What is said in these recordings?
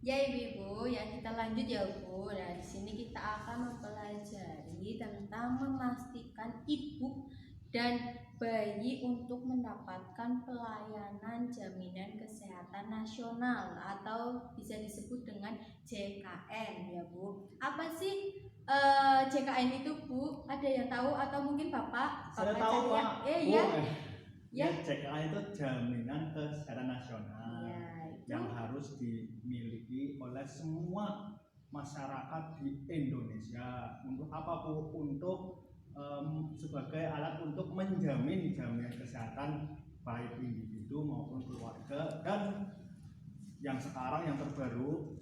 Ya Ibu, ya kita lanjut ya Bu. Nah, di sini kita akan mempelajari tentang memastikan ibu dan bayi untuk mendapatkan pelayanan jaminan kesehatan nasional atau bisa disebut dengan JKN ya Bu. Apa sih JKN itu Bu? Ada yang tahu atau mungkin Bapak? Saya Bapak tahu Cahya? Pak. Ya. Ya, JKN itu jaminan kesehatan nasional yang harus dimiliki oleh semua masyarakat di Indonesia. Untuk apa Bu? Untuk sebagai alat untuk menjamin jaminan kesehatan baik individu maupun keluarga, dan yang sekarang yang terbaru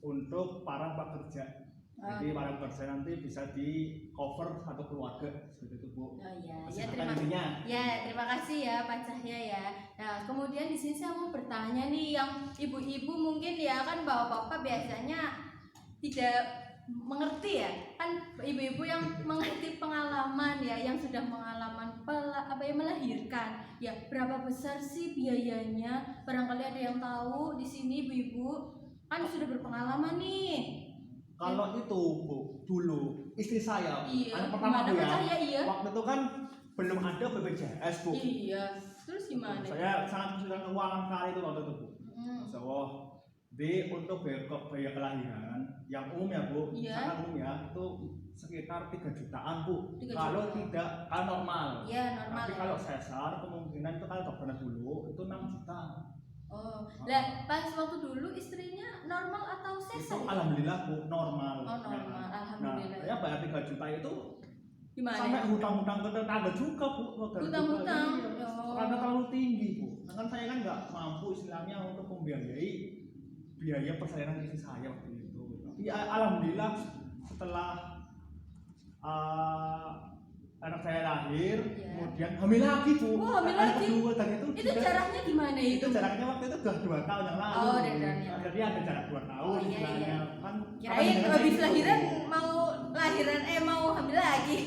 untuk para pekerja. Jadi para pekerja nanti bisa di cover satu keluarga seperti itu Bu. Terima kasih ya Pak Cahya ya. Nah kemudian di sini saya mau bertanya nih, yang ibu-ibu mungkin ya kan bapak-bapak biasanya tidak mengerti ya, kan ibu-ibu yang mengerti pengalaman ya, yang sudah pengalaman melahirkan ya, berapa besar sih biayanya? Barangkali ada yang tahu di sini ibu-ibu kan sudah berpengalaman nih. Kalau itu Bu, dulu istri saya, anak pertama Bu ya, waktu itu kan belum ada BPJS Bu. Iya, terus gimana? Saya sangat kesulitan keuangan kali itu waktu itu Bu. Untuk biaya kelahiran yang umum ya Bu, sangat umum ya, itu sekitar 3 jutaan Bu. Kalau tidak, kalau normal. Iya, normal. Tapi kalau sesar kemungkinan itu kalau dokternya dulu itu 6 juta. Lah pas waktu dulu istrinya normal atau sesar? Itu alhamdulillah Bu, normal. Normal, alhamdulillah. Saya bayar 3 juta itu gimana? Sampai hutang-hutang ke tetangga juga Bu. Hutang-hutang? Karena terlalu tinggi Bu. Kan saya kan nggak mampu istilahnya untuk membiayai biaya persalinan istri saya waktu itu. Tapi alhamdulillah setelah anak saya lahir, kemudian hamil lagi Bu. Hamil lagi? Kedua, dan itu jaraknya gimana itu? Itu jaraknya waktu itu sudah 2 tahun yang lalu. Jadi ada jarak 2 tahun istilahnya. Kan kirain habis lahiran mau hamil lagi.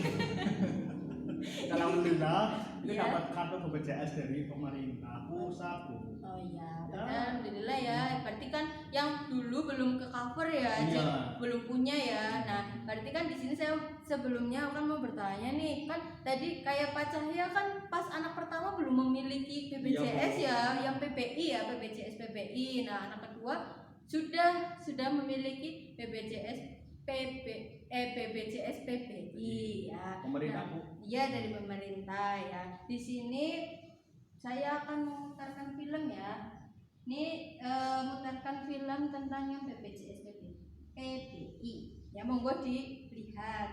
Alhamdulillah ini dapat kartu BPJS dari pemerintah pusat Bu. Oh iya, alhamdulillah ya. Berarti kan yang dulu belum ke cover ya, belum punya ya. Nah, berarti kan di sini saya sebelumnya kan mau bertanya nih, kan tadi kayak Pak Cahya kan pas anak pertama belum memiliki BPJS ya, yang PPI ya, BPJS PPI. Nah, anak kedua sudah memiliki BPJS BPJS PPI ya. Pemerintah Bu. Iya, dari pemerintah ya. Di sini saya akan memutarkan film ya. Ini memutarkan film tentang yang BPJS PPI. Ya, monggo dilihat.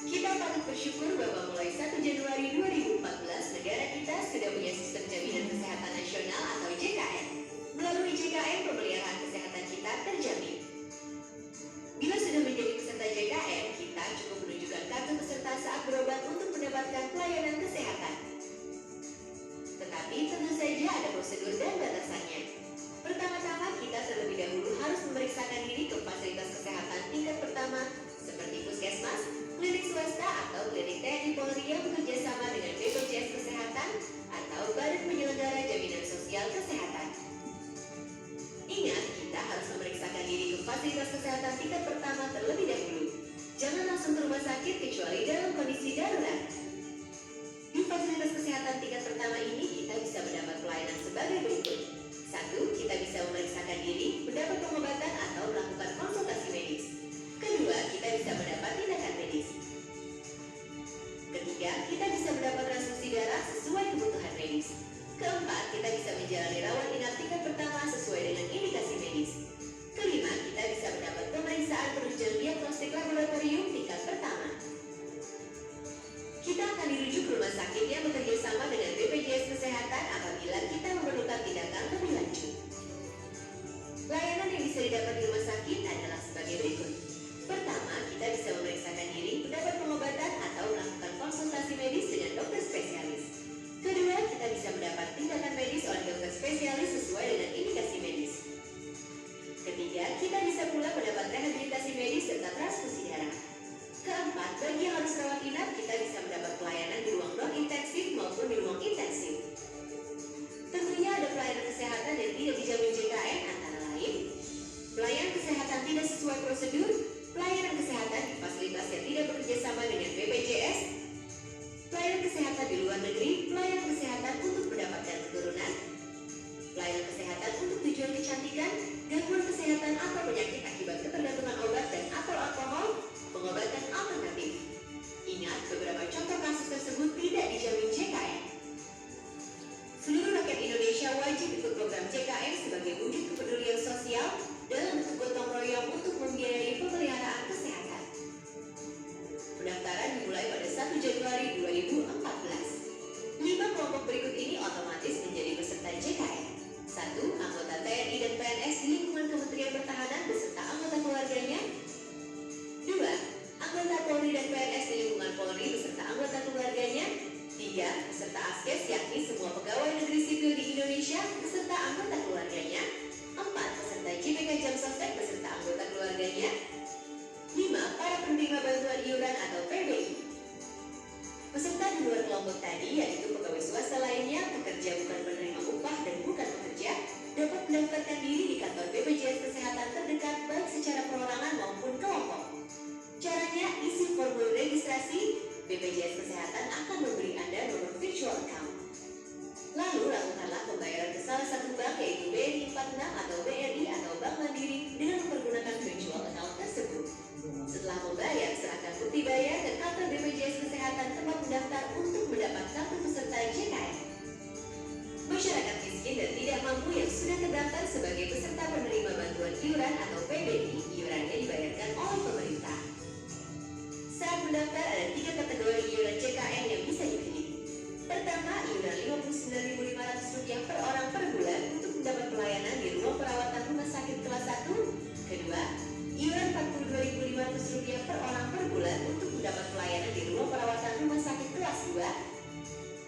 Kita patut bersyukur bahwa mulai 1 Januari 2014 negara kita sudah punya sistem jaminan kesehatan nasional atau JKN. Melalui JKN, pemeliharaan kesehatan kita terjamin. Bila sudah menjadi peserta JKN, kita cukup menunjukkan kartu peserta saat berobat untuk mendapatkan pelayanan kesehatan. Tetapi tentu saja ada prosedur dan batasannya. Pertama-tama, kita terlebih dahulu harus memeriksakan diri ke fasilitas kesehatan tingkat pertama seperti puskesmas, klinik swasta atau klinik TNI Polri yang bekerja sama dengan BPJS Kesehatan atau Badan Penyelenggara Jaminan Sosial Kesehatan. Ingat, kita harus memeriksakan diri ke fasilitas kesehatan tingkat pertama terlebih dahulu. Jangan langsung ke rumah sakit kecuali dalam kondisi darurat. wajib ikut program JKN sebagai wujud kepedulian sosial dalam bentuk gotong royong untuk membiayai pemeliharaan kesehatan. Pendaftaran dimulai pada 1 Januari 2014. 5 kelompok berikut ini otomatis menjadi peserta JKN. 1. Anggota TNI dan PNS di lingkungan Kementerian Pertahanan beserta anggota keluarganya. 2. Anggota Polri dan PNS di lingkungan Polri beserta anggota keluarganya. 3. Peserta ASKES yakni semua pegawai negeri sipil di Indonesia beserta anggota keluarganya. 4. Peserta JPK Jam Sostek beserta anggota keluarganya. 5. Para penerima bantuan iuran atau PBI. Peserta di luar kelompok tadi yaitu pegawai swasta lainnya, pekerja bukan penerima upah dan bukan pekerja dapat mendaftarkan diri di kantor BPJS Kesehatan terdekat baik secara perorangan maupun kelompok. Caranya isi formulir registrasi, BPJS Kesehatan akan memberi Anda nomor virtual account. Lalu lakukanlah pembayaran ke salah satu bank yaitu BNI 46 atau BRI atau Bank Mandiri dengan mempergunakan virtual account tersebut. Setelah membayar, serahkan bukti bayar ke kantor BPJS Kesehatan tempat mendaftar untuk mendapat kartu peserta JKN. Masyarakat miskin dan tidak mampu yang sudah terdaftar sebagai peserta penerima bantuan iuran atau PBI, iurannya dibayarkan oleh pemerintah. Saat mendaftar ada 3 kategori iuran JKN yang bisa dipilih. Pertama, iuran Rp59.500 per orang per bulan untuk mendapat pelayanan di ruang perawatan rumah sakit kelas 1. Kedua, iuran Rp42.500 per orang per bulan untuk mendapat pelayanan di ruang perawatan rumah sakit kelas 2.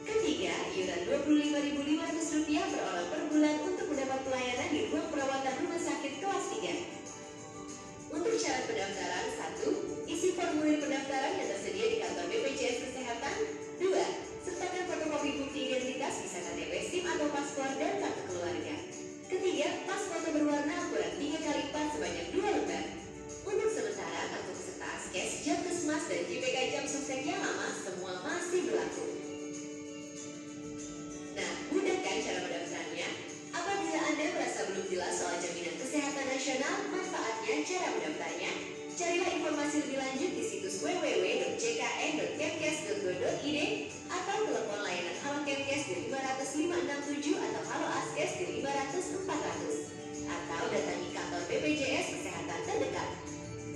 Ketiga, iuran Rp25.500 per orang per bulan untuk mendapat pelayanan di ruang perawatan rumah sakit kelas 3. Untuk syarat pendaftaran, 1. Isi formulir pendaftaran yang tersedia di kantor BPJS Kesehatan. 2. Sertakan fotokopi bukti identitas bisa KTP, SIM atau paspor dan kartu keluarga. Ketiga, pas foto berwarna ukuran 3x4 sebanyak 2 lembar. Untuk sementara, kartu peserta ASKES, Jamkesmas, dan JPK Jam Sostek yang lama semua masih berlaku. Nah, mudah kan cara mendaftarnya? Apabila Anda merasa belum jelas soal jaminan kesehatan nasional, manfaatnya, cara mendaftarnya, carilah informasi lebih lanjut di situs www.jkn.kemkes.go.id atau telepon layanan Halo Kemkes di 500 567 atau Halo Askes di 500 400 atau datangi kantor BPJS Kesehatan terdekat.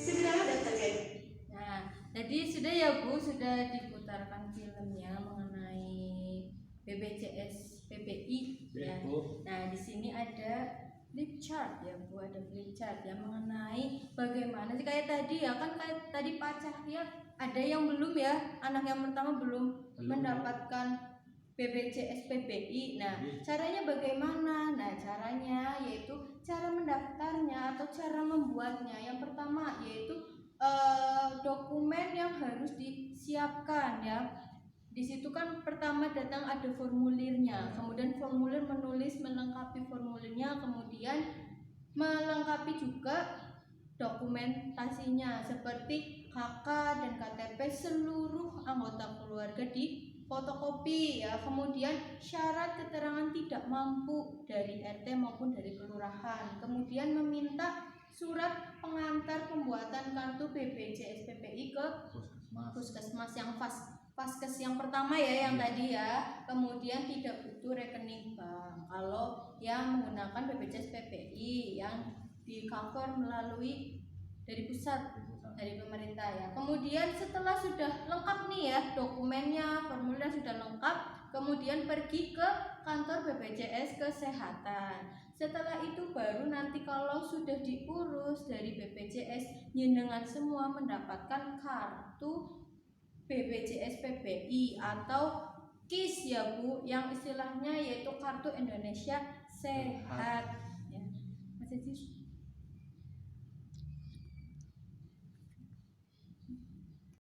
Segera daftarkan. Nah, jadi sudah ya Bu, sudah diputarkan filmnya mengenai BPJS PPI ya. Nah, di sini ada flip chart ya Bu, ada flip chart yang mengenai bagaimana sih kayak tadi ya kan, kayak tadi Pak Cahya ada yang belum ya, anak yang pertama belum mendapatkan BPJS PPI. Nah, caranya bagaimana? Nah, caranya yaitu cara mendaftarnya atau cara membuatnya. Yang pertama yaitu dokumen yang harus disiapkan ya. Di situ kan pertama datang ada formulirnya, kemudian formulir menulis melengkapi formulirnya, kemudian melengkapi juga dokumentasinya seperti KK dan KTP seluruh anggota keluarga di fotokopi ya. Kemudian syarat keterangan tidak mampu dari RT maupun dari kelurahan. Kemudian meminta surat pengantar pembuatan kartu BPJS PPI ke puskesmas yang Paskes yang pertama ya, yang tadi ya. Kemudian tidak butuh rekening bank kalau yang menggunakan BPJS PPI yang di cover melalui dari pusat, dari pemerintah ya. Kemudian setelah sudah lengkap nih ya dokumennya, formulirnya sudah lengkap, kemudian pergi ke kantor BPJS Kesehatan. Setelah itu baru nanti kalau sudah diurus dari BPJS, jenengan semua mendapatkan kartu BPJS PPI atau KIS ya Bu, yang istilahnya yaitu Kartu Indonesia Sehat ya. Mas Edi